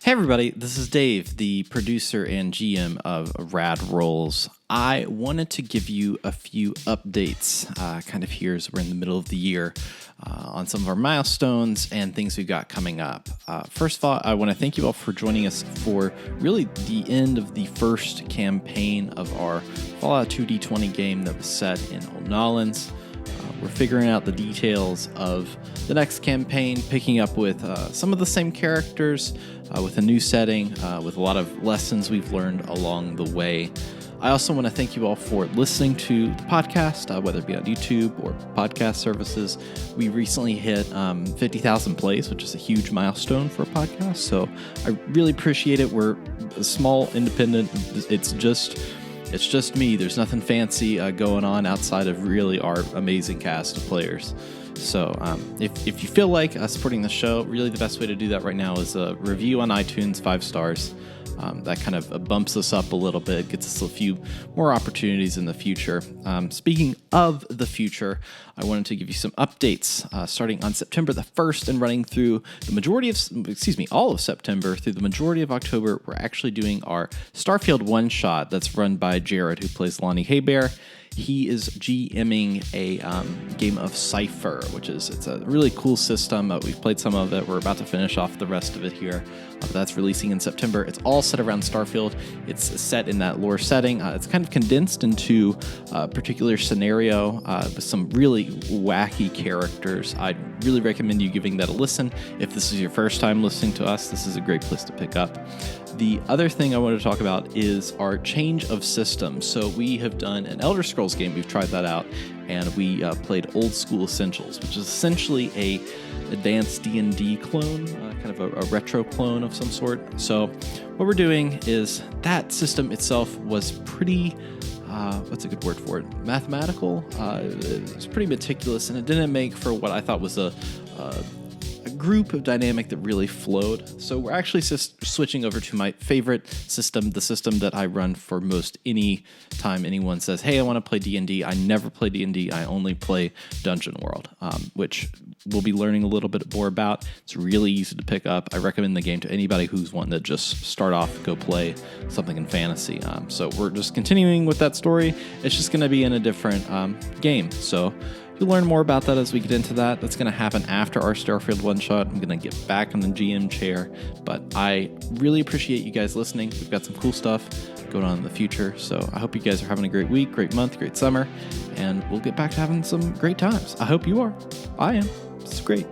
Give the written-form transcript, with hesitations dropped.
Hey everybody, this is Dave, the producer and GM of Rad Rolls. I wanted to give you a few updates, kind of here as we're in the middle of the year, on some of our milestones and things we've got coming up. First of all, I want to thank you all for joining us for really the end of the first campaign of our Fallout 2D20 game that was set in Old Nolans. We're figuring out the details of the next campaign, picking up with some of the same characters, with a new setting, with a lot of lessons we've learned along the way. I also want to thank you all for listening to the podcast, whether it be on YouTube or podcast services. We recently hit 50,000 plays, which is a huge milestone for a podcast, so I really appreciate it. We're a small, independent, it's just me. There's nothing fancy going on outside of really our amazing cast of players. So if you feel like supporting the show, really the best way to do that right now is a review on iTunes, 5 stars. That kind of bumps us up a little bit, gets us a few more opportunities in the future. Speaking of the future, I wanted to give you some updates starting on September the 1st and running through all of September through the majority of October. We're actually doing our Starfield one-shot that's run by Jared, who plays Lonnie Haybear. He is GMing a game of Cypher, it's a really cool system. We've played some of it. We're about to finish off the rest of it here. That's releasing in September. It's all set around Starfield. It's set in that lore setting. It's kind of condensed into a particular scenario with some really wacky characters. I'd really recommend you giving that a listen. If this is your first time listening to us, this is a great place to pick up. The other thing I wanted to talk about is our change of system. So we have done an Elder Scrolls game. We've tried that out, and we played Old School Essentials, which is essentially a advanced D&D clone, kind of a retro clone of some sort. So what we're doing is that system itself was pretty, what's a good word for it? Mathematical. It was pretty meticulous, and it didn't make for what I thought was a group of dynamic that really flowed. So we're actually switching over to my favorite system, the system that I run for most any time anyone says, hey, I want to play D&D. I never play D&D. I only play Dungeon World, which we'll be learning a little bit more about. It's really easy to pick up. I recommend the game to anybody who's wanting to just start off, go play something in fantasy. So we're just continuing with that story. It's just going to be in a different game. So you'll learn more about that as we get into that. That's going to happen after our Starfield one-shot. I'm going to get back in the GM chair, but I really appreciate you guys listening. We've got some cool stuff going on in the future, so I hope you guys are having a great week, great month, great summer, and we'll get back to having some great times. I hope you are. I am. It's great.